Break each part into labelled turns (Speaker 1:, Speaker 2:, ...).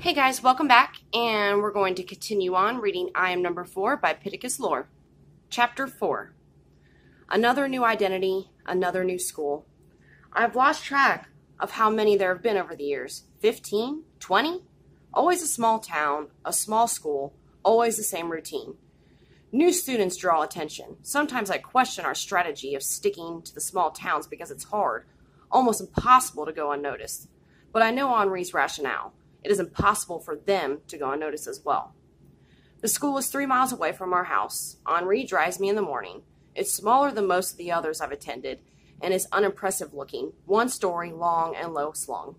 Speaker 1: Hey guys, welcome back, and we're going to continue on reading I Am Number 4 by Pittacus Lore. Chapter 4. Another new identity, another new school. I've lost track of how many there have been over the years. 15? 20? Always a small town, a small school, always the same routine. New students draw attention. Sometimes I question our strategy of sticking to the small towns because it's hard, almost impossible to go unnoticed. But I know Henri's rationale. It is impossible for them to go unnoticed as well. The school is 3 miles away from our house. Henri drives me in the morning. It's smaller than most of the others I've attended and is unimpressive looking, 1 story, long and low slung.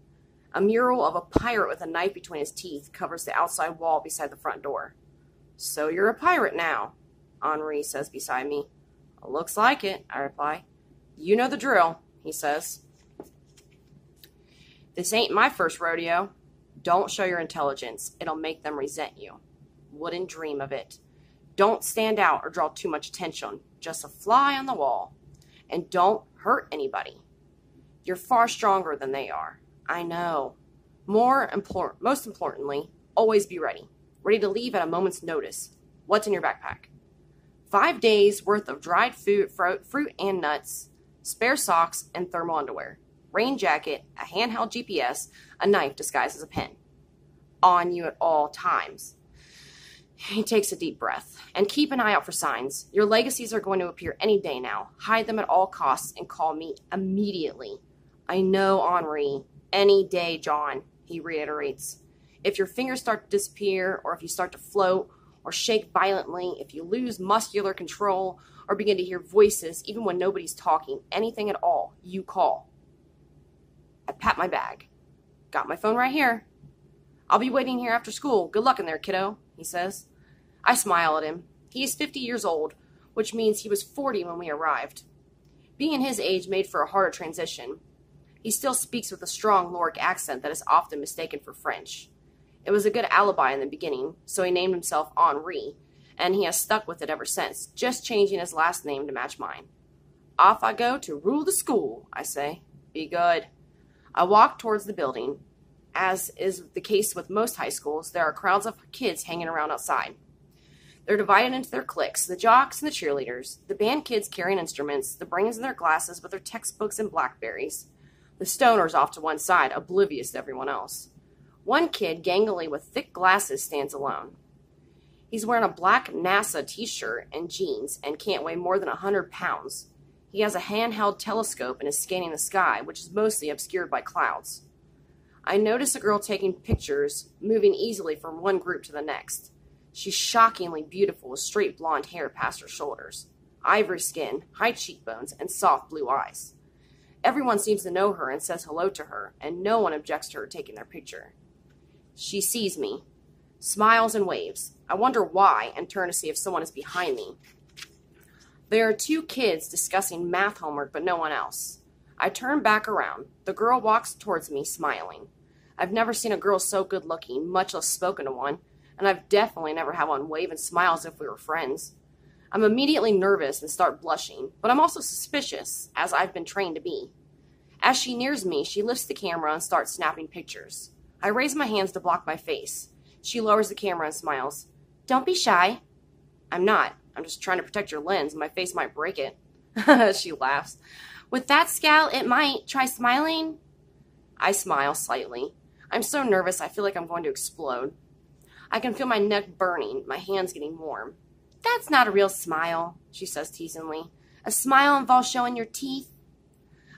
Speaker 1: A mural of a pirate with a knife between his teeth covers the outside wall beside the front door. "So you're a pirate now," Henri says beside me. "Looks like it," I reply. "You know the drill," he says. "This ain't my first rodeo. Don't show your intelligence. It'll make them resent you. Wouldn't dream of it. Don't stand out or draw too much attention. Just a fly on the wall. And don't hurt anybody. You're far stronger than they are. I know. Most importantly, always be ready. Ready to leave at a moment's notice. What's in your backpack?" 5 days worth of dried fruit and nuts, spare socks and thermal underwear, rain jacket, a handheld GPS, a knife disguised as a pen. On you at all times. He takes a deep breath. "And keep an eye out for signs. Your legacies are going to appear any day now. Hide them at all costs and call me immediately." "I know, Henri. Any day, John," he reiterates. "If your fingers start to disappear, or if you start to float, or shake violently, if you lose muscular control, or begin to hear voices even when nobody's talking, anything at all, you call." I pat my bag. "Got my phone right here." "I'll be waiting here after school. Good luck in there, kiddo," he says. I smile at him. He is 50 years old, which means he was 40 when we arrived. Being his age made for a harder transition. He still speaks with a strong Lorik accent that is often mistaken for French. It was a good alibi in the beginning, so he named himself Henri, and he has stuck with it ever since, just changing his last name to match mine. "Off I go to rule the school," I say. "Be good." I walk towards the building. As is the case with most high schools, there are crowds of kids hanging around outside. They're divided into their cliques, the jocks and the cheerleaders, the band kids carrying instruments, the brains in their glasses with their textbooks and Blackberries, the stoners off to one side, oblivious to everyone else. One kid, gangly with thick glasses, stands alone. He's wearing a black NASA t-shirt and jeans and can't weigh more than 100 pounds. He has a handheld telescope and is scanning the sky, which is mostly obscured by clouds. I notice a girl taking pictures, moving easily from one group to the next. She's shockingly beautiful with straight blonde hair past her shoulders, ivory skin, high cheekbones, and soft blue eyes. Everyone seems to know her and says hello to her, and no one objects to her taking their picture. She sees me, smiles and waves. I wonder why and turn to see if someone is behind me. There are 2 kids discussing math homework, but no one else. I turn back around. The girl walks towards me, smiling. I've never seen a girl so good looking, much less spoken to one, and I've definitely never had one wave and smile as if we were friends. I'm immediately nervous and start blushing, but I'm also suspicious, as I've been trained to be. As she nears me, she lifts the camera and starts snapping pictures. I raise my hands to block my face. She lowers the camera and smiles. "Don't be shy." "I'm not. I'm just trying to protect your lens. My face might break it." She laughs. "With that scowl, it might. Try smiling." I smile slightly. I'm so nervous I feel like I'm going to explode. I can feel my neck burning, my hands getting warm. "That's not a real smile," she says teasingly. "A smile involves showing your teeth."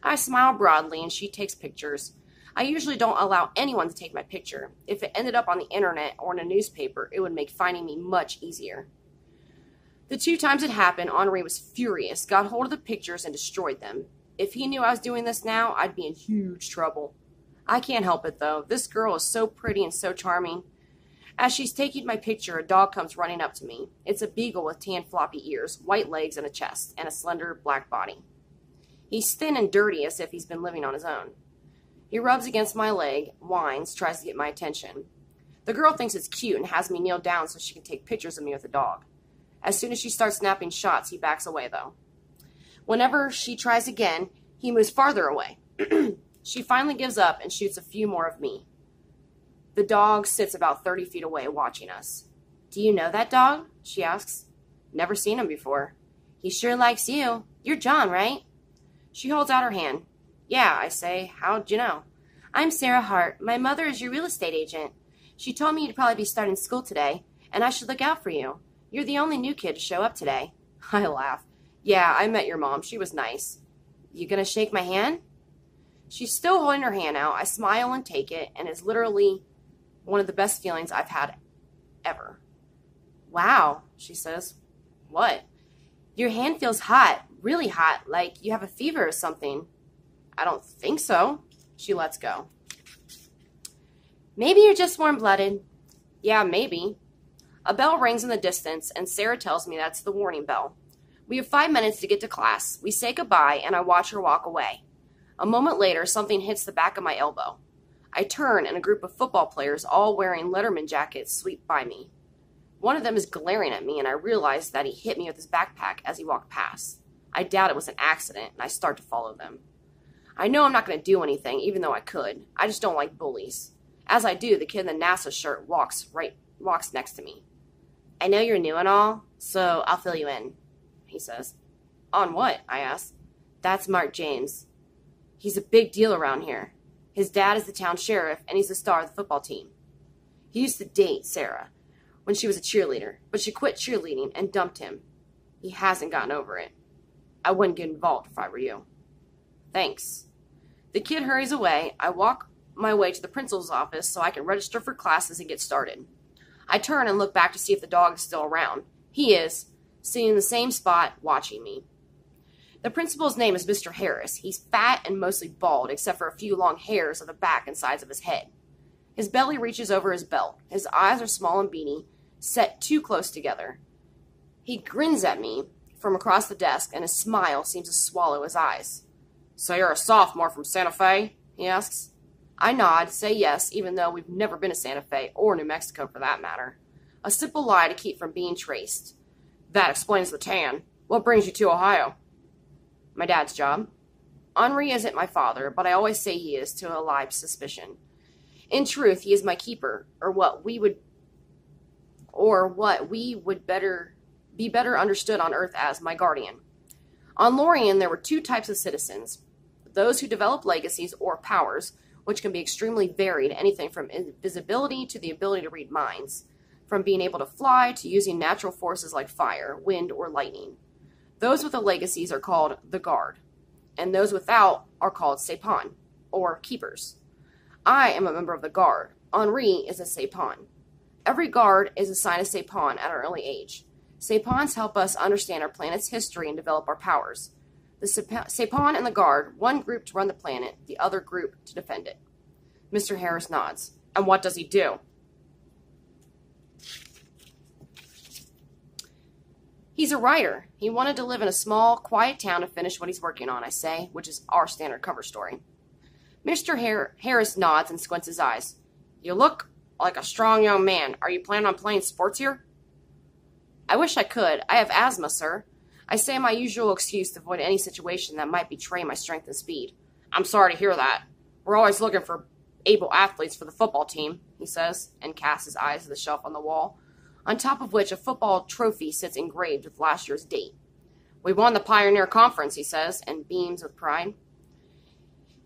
Speaker 1: I smile broadly and she takes pictures. I usually don't allow anyone to take my picture. If it ended up on the internet or in a newspaper, it would make finding me much easier. The 2 times it happened, Henri was furious, got hold of the pictures and destroyed them. If he knew I was doing this now, I'd be in huge trouble. I can't help it, though. This girl is so pretty and so charming. As she's taking my picture, a dog comes running up to me. It's a beagle with tan floppy ears, white legs and a chest, and a slender black body. He's thin and dirty as if he's been living on his own. He rubs against my leg, whines, tries to get my attention. The girl thinks it's cute and has me kneel down so she can take pictures of me with the dog. As soon as she starts snapping shots, he backs away, though. Whenever she tries again, he moves farther away. She finally gives up and shoots a few more of me. The dog sits about 30 feet away watching us. Do you know that dog? She asks. Never seen him before. He sure likes you. You're John, right? She holds out her hand. Yeah, I say. How'd you know? I'm Sarah Hart. My mother is your real estate agent. She told me you'd probably be starting school today, and I should look out for you. You're the only new kid to show up today. I laugh. Yeah, I met your mom. She was nice. You gonna shake my hand? She's still holding her hand out. I smile and take it, and it's literally one of the best feelings I've had ever. Wow, she says. What? Your hand feels hot, really hot, like you have a fever or something. I don't think so. She lets go. Maybe you're just warm-blooded. Yeah, maybe. A bell rings in the distance, and Sarah tells me that's the warning bell. We have 5 minutes to get to class. We say goodbye, and I watch her walk away. A moment later, something hits the back of my elbow. I turn, and a group of football players, all wearing Letterman jackets, sweep by me. One of them is glaring at me, and I realize that he hit me with his backpack as he walked past. I doubt it was an accident, and I start to follow them. I know I'm not going to do anything, even though I could. I just don't like bullies. As I do, the kid in the NASA shirt walks next to me. I know you're new and all, so I'll fill you in, he says. On what? I ask. That's Mark James. He's a big deal around here. His dad is the town sheriff, and he's the star of the football team. He used to date Sarah when she was a cheerleader, but she quit cheerleading and dumped him. He hasn't gotten over it. I wouldn't get involved if I were you. Thanks. The kid hurries away. I walk my way to the principal's office so I can register for classes and get started. I turn and look back to see if the dog is still around. He is, sitting in the same spot, watching me. The principal's name is Mr. Harris. He's fat and mostly bald, except for a few long hairs on the back and sides of his head. His belly reaches over his belt. His eyes are small and beady, set too close together. He grins at me from across the desk, and his smile seems to swallow his eyes. So you're a sophomore from Santa Fe? He asks. I nod, say yes, even though we've never been to Santa Fe, or New Mexico for that matter. A simple lie to keep from being traced. That explains the tan. What brings you to Ohio? My dad's job. Henri isn't my father, but I always say he is to allay suspicion. In truth, he is my keeper, or what we would be better understood on Earth as my guardian. On Lorien, there were two types of citizens. Those who develop legacies or powers, which can be extremely varied, anything from invisibility to the ability to read minds, from being able to fly to using natural forces like fire, wind, or lightning. Those with the legacies are called the Guard, and those without are called Sapon, or Keepers. I am a member of the Guard. Henri is a Sapon. Every Guard is assigned a Sapon at an early age. Sapons help us understand our planet's history and develop our powers. The Sapon and the Guard, one group to run the planet, the other group to defend it. Mr. Harris nods. And what does he do? He's a writer. He wanted to live in a small, quiet town to finish what he's working on, I say, which is our standard cover story. Mr. Harris nods and squints his eyes. You look like a strong young man. Are you planning on playing sports here? I wish I could. I have asthma, sir. I say my usual excuse to avoid any situation that might betray my strength and speed. I'm sorry to hear that. We're always looking for able athletes for the football team, he says, and casts his eyes to the shelf on the wall, on top of which a football trophy sits engraved with last year's date. We won the Pioneer Conference, he says, and beams with pride.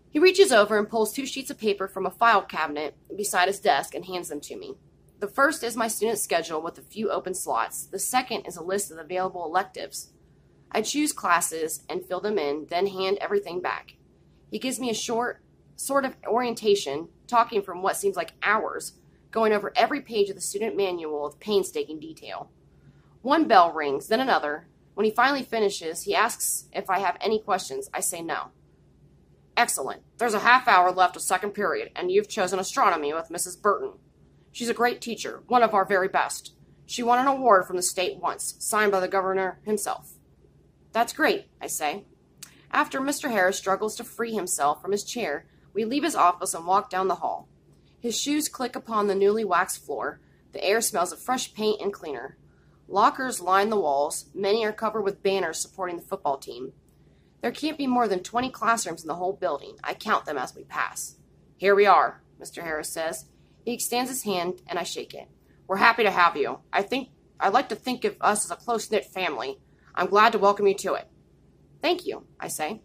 Speaker 1: He reaches over and pulls 2 sheets of paper from a file cabinet beside his desk and hands them to me. The first is my student schedule with a few open slots. The second is a list of available electives. I choose classes and fill them in, then hand everything back. He gives me a short sort of orientation, talking from what seems like hours, going over every page of the student manual with painstaking detail. One bell rings, then another. When he finally finishes, he asks if I have any questions. I say no. Excellent. There's a half hour left of second period, and you've chosen astronomy with Mrs. Burton. She's a great teacher, one of our very best. She won an award from the state once, signed by the governor himself. That's great, I say. After Mr. Harris struggles to free himself from his chair, we leave his office and walk down the hall. His shoes click upon the newly waxed floor. The air smells of fresh paint and cleaner. Lockers line the walls. Many are covered with banners supporting the football team. There can't be more than 20 classrooms in the whole building. I count them as we pass. Here we are, Mr. Harris says. He extends his hand, and I shake it. We're happy to have you. I'd like to think of us as a close-knit family. I'm glad to welcome you to it. Thank you, I say.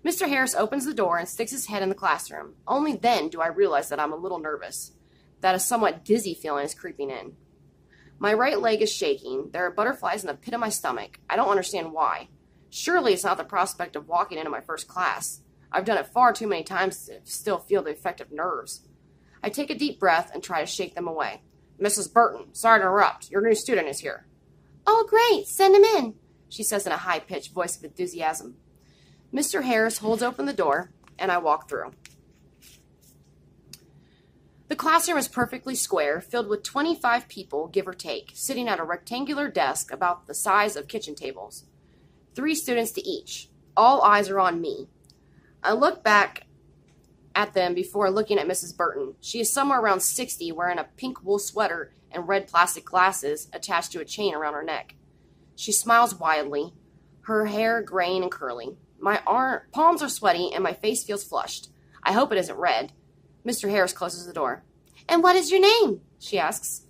Speaker 1: Mr. Harris opens the door and sticks his head in the classroom. Only then do I realize that I'm a little nervous, that a somewhat dizzy feeling is creeping in. My right leg is shaking. There are butterflies in the pit of my stomach. I don't understand why. Surely it's not the prospect of walking into my first class. I've done it far too many times to still feel the effect of nerves. I take a deep breath and try to shake them away. Mrs. Burton, sorry to interrupt. Your new student is here. Oh, great. Send him in, she says in a high-pitched voice of enthusiasm. Mr. Harris holds open the door, and I walk through. The classroom is perfectly square, filled with 25 people, give or take, sitting at a rectangular desk about the size of kitchen tables. 3 students to each. All eyes are on me. I look back at them before looking at Mrs. Burton. She is somewhere around 60, wearing a pink wool sweater and red plastic glasses attached to a chain around her neck. She smiles widely, her hair graying and curly. My palms are sweaty and my face feels flushed. I hope it isn't red. Mr. Harris closes the door. And what is your name? She asks.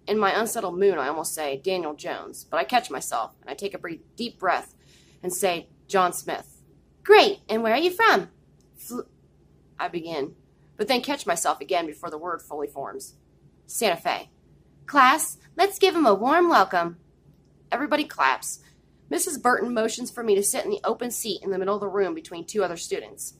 Speaker 1: In my unsettled mood, I almost say Daniel Jones, but I catch myself and I take a deep breath and say John Smith. Great, and where are you from? I begin, but then catch myself again before the word fully forms. Santa Fe. Class, let's give him a warm welcome. Everybody claps. Mrs. Burton motions for me to sit in the open seat in the middle of the room between 2 other students.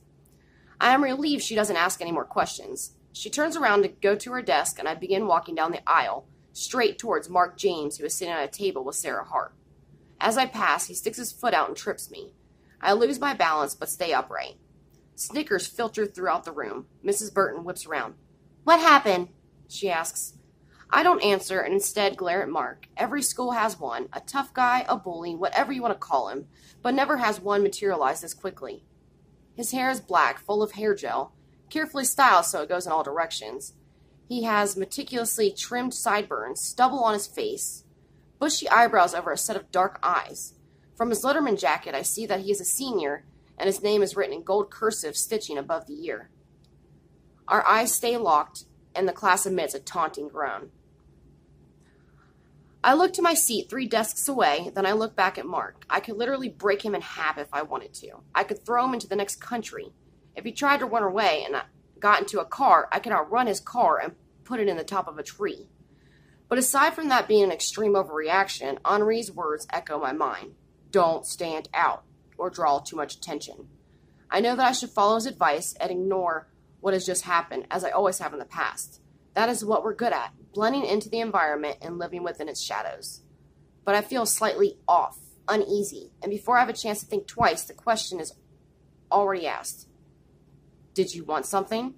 Speaker 1: I am relieved she doesn't ask any more questions. She turns around to go to her desk, and I begin walking down the aisle, straight towards Mark James, who is sitting at a table with Sarah Hart. As I pass, he sticks his foot out and trips me. I lose my balance, but stay upright. Snickers filter throughout the room. Mrs. Burton whips around. What happened? She asks. I don't answer and instead glare at Mark. Every school has one, a tough guy, a bully, whatever you want to call him, but never has one materialize this quickly. His hair is black, full of hair gel, carefully styled so it goes in all directions. He has meticulously trimmed sideburns, stubble on his face, bushy eyebrows over a set of dark eyes. From his letterman jacket, I see that he is a senior, and his name is written in gold cursive stitching above the year. Our eyes stay locked, and the class emits a taunting groan. I look to my seat 3 desks away, then I look back at Mark. I could literally break him in half if I wanted to. I could throw him into the next country. If he tried to run away and got into a car, I could outrun his car and put it in the top of a tree. But aside from that being an extreme overreaction, Henri's words echo my mind. Don't stand out or draw too much attention. I know that I should follow his advice and ignore what has just happened, as I always have in the past. That is what we're good at, blending into the environment and living within its shadows. But I feel slightly off, uneasy, and before I have a chance to think twice, the question is already asked. Did you want something?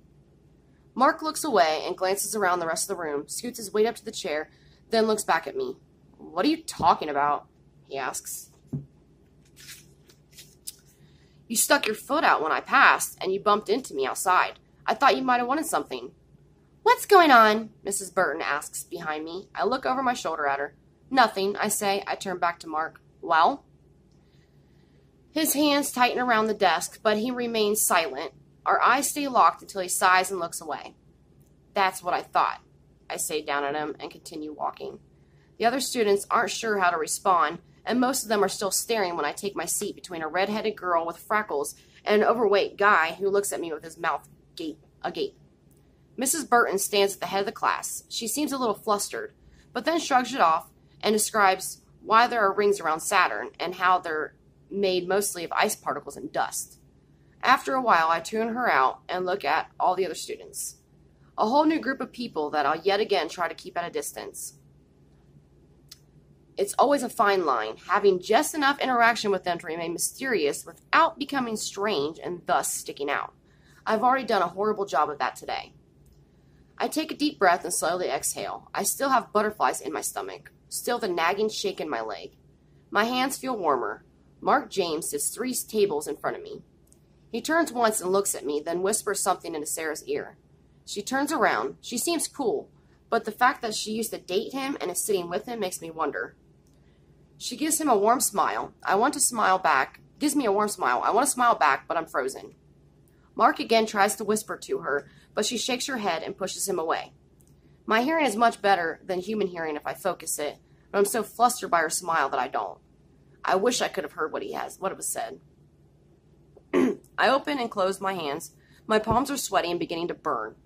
Speaker 1: Mark looks away and glances around the rest of the room, scoots his weight up to the chair, then looks back at me. What are you talking about? He asks. You stuck your foot out when I passed, and you bumped into me outside. I thought you might have wanted something. What's going on? Mrs. Burton asks behind me. I look over my shoulder at her. Nothing, I say. I turn back to Mark. Well? His hands tighten around the desk, but he remains silent. Our eyes stay locked until he sighs and looks away. That's what I thought. I say down at him and continue walking. The other students aren't sure how to respond, and most of them are still staring when I take my seat between a red-headed girl with freckles and an overweight guy who looks at me with his mouth agape. Mrs. Burton stands at the head of the class. She seems a little flustered, but then shrugs it off and describes why there are rings around Saturn and how they're made mostly of ice particles and dust. After a while, I tune her out and look at all the other students. A whole new group of people that I'll yet again try to keep at a distance. It's always a fine line, having just enough interaction with them to remain mysterious without becoming strange and thus sticking out. I've already done a horrible job of that today. I take a deep breath and slowly exhale. I still have butterflies in my stomach, still the nagging shake in my leg. My hands feel warmer. Mark James sits 3 tables in front of me. He turns once and looks at me, then whispers something into Sarah's ear. She turns around. She seems cool, but the fact that she used to date him and is sitting with him makes me wonder. She gives him a warm smile. I want to smile back. Gives me a warm smile. I want to smile back, but I'm frozen. Mark again tries to whisper to her, but she shakes her head and pushes him away. My hearing is much better than human hearing if I focus it, but I'm so flustered by her smile that I don't. I wish I could have heard what it was said. I open and close my hands. My palms are sweaty and beginning to burn.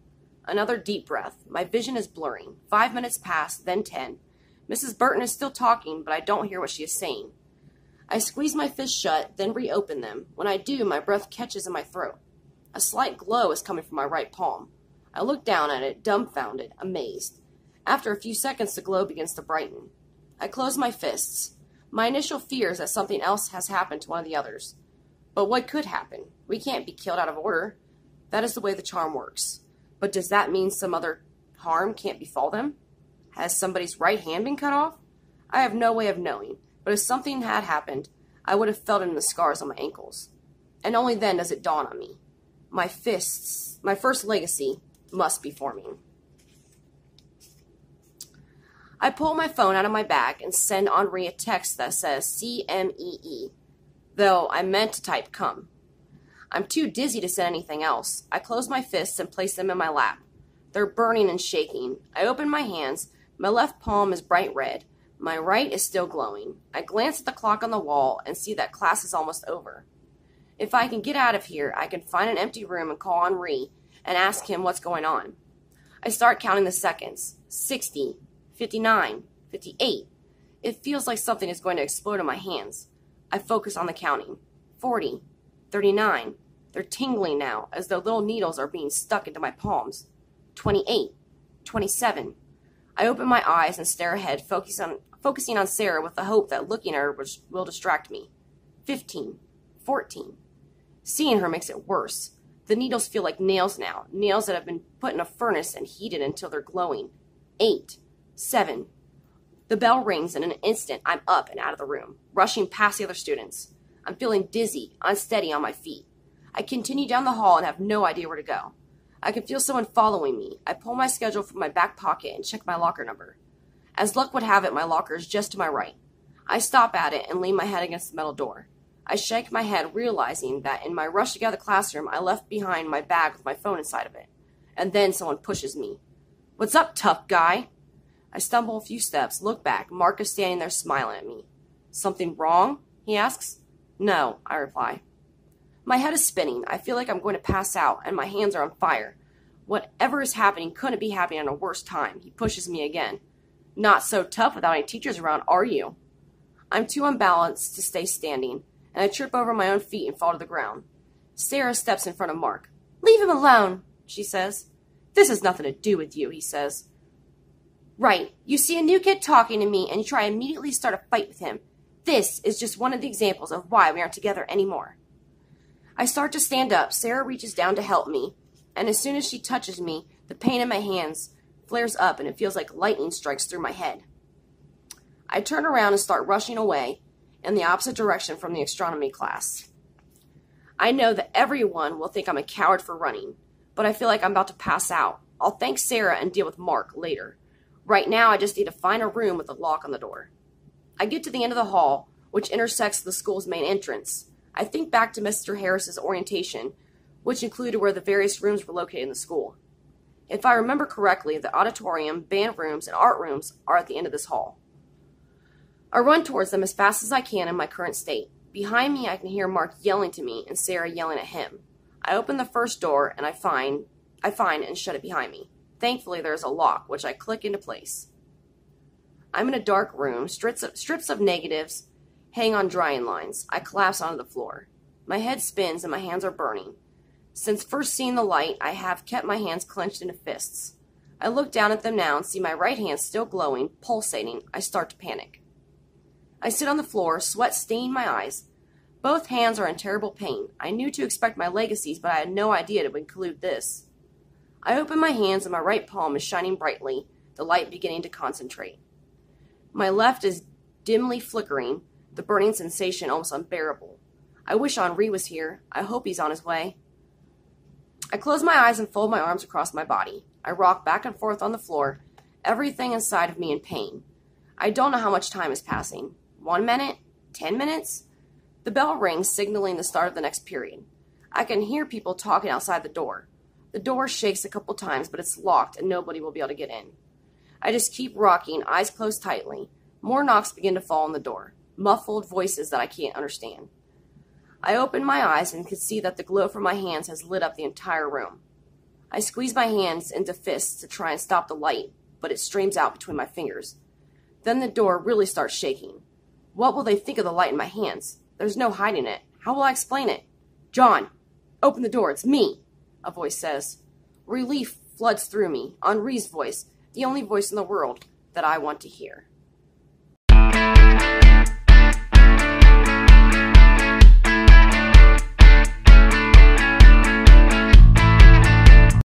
Speaker 1: Another deep breath. My vision is blurring. 5 minutes pass, then 10. Mrs. Burton is still talking, but I don't hear what she is saying. I squeeze my fists shut, then reopen them. When I do, my breath catches in my throat. A slight glow is coming from my right palm. I look down at it, dumbfounded, amazed. After a few seconds, the glow begins to brighten. I close my fists. My initial fear is that something else has happened to one of the others. But what could happen? We can't be killed out of order. That is the way the charm works. But does that mean some other harm can't befall them? Has somebody's right hand been cut off? I have no way of knowing, but if something had happened, I would have felt it in the scars on my ankles. And only then does it dawn on me. My first legacy, must be forming. I pull my phone out of my bag and send Henri a text that says CMEE, though I meant to type come. I'm too dizzy to send anything else. I close my fists and place them in my lap. They're burning and shaking. I open my hands. My left palm is bright red. My right is still glowing. I glance at the clock on the wall and see that class is almost over. If I can get out of here, I can find an empty room and call Henri and ask him what's going on. I start counting the seconds. 60, 59, 58. It feels like something is going to explode in my hands. I focus on the counting. 40, 39. They're tingling now, as though little needles are being stuck into my palms. 28, 27. I open my eyes and stare ahead, focusing on Sarah with the hope that looking at her will distract me. 15, 14. Seeing her makes it worse. The needles feel like nails now, nails that have been put in a furnace and heated until they're glowing. 8, 7. The bell rings, and in an instant, I'm up and out of the room, rushing past the other students. I'm feeling dizzy, unsteady on my feet. I continue down the hall and have no idea where to go. I can feel someone following me. I pull my schedule from my back pocket and check my locker number. As luck would have it, my locker is just to my right. I stop at it and lean my head against the metal door. I shake my head, realizing that in my rush to get out of the classroom, I left behind my bag with my phone inside of it. And then someone pushes me. "What's up, tough guy?" I stumble a few steps, look back. Mark is standing there smiling at me. "Something wrong?" he asks. "No," I reply. My head is spinning. I feel like I'm going to pass out, and my hands are on fire. Whatever is happening couldn't be happening at a worse time. He pushes me again. "Not so tough without any teachers around, are you?" I'm too unbalanced to stay standing, and I trip over my own feet and fall to the ground. Sarah steps in front of Mark. "Leave him alone," she says. "This has nothing to do with you," he says. "Right. You see a new kid talking to me, and you try to immediately start a fight with him. This is just one of the examples of why we aren't together anymore." I start to stand up. Sarah reaches down to help me, and as soon as she touches me, the pain in my hands flares up, and it feels like lightning strikes through my head. I turn around and start rushing away in the opposite direction from the astronomy class. I know that everyone will think I'm a coward for running, but I feel like I'm about to pass out. I'll thank Sarah and deal with Mark later. Right now, I just need to find a room with a lock on the door. I get to the end of the hall, which intersects the school's main entrance. I think back to Mr. Harris's orientation, which included where the various rooms were located in the school. If I remember correctly, the auditorium, band rooms, and art rooms are at the end of this hall. I run towards them as fast as I can in my current state. Behind me, I can hear Mark yelling to me and Sarah yelling at him. I open the first door, and I find and shut it behind me. Thankfully, there is a lock, which I click into place. I'm in a dark room. Strips of negatives hang on drying lines. I collapse onto the floor. My head spins and my hands are burning. Since first seeing the light, I have kept my hands clenched into fists. I look down at them now and see my right hand still glowing, pulsating. I start to panic. I sit on the floor, sweat staining my eyes. Both hands are in terrible pain. I knew to expect my legacies, but I had no idea it would include this. I open my hands and my right palm is shining brightly, the light beginning to concentrate. My left is dimly flickering, the burning sensation almost unbearable. I wish Henri was here. I hope he's on his way. I close my eyes and fold my arms across my body. I rock back and forth on the floor, everything inside of me in pain. I don't know how much time is passing. 1 minute? 10 minutes? The bell rings, signaling the start of the next period. I can hear people talking outside the door. The door shakes a couple times, but it's locked and nobody will be able to get in. I just keep rocking, eyes closed tightly. More knocks begin to fall on the door, muffled voices that I can't understand. I open my eyes and can see that the glow from my hands has lit up the entire room. I squeeze my hands into fists to try and stop the light, but it streams out between my fingers. Then the door really starts shaking. What will they think of the light in my hands? There's no hiding it. How will I explain it? "John, open the door, it's me," a voice says. Relief floods through me. Henri's voice, the only voice in the world that I want to hear.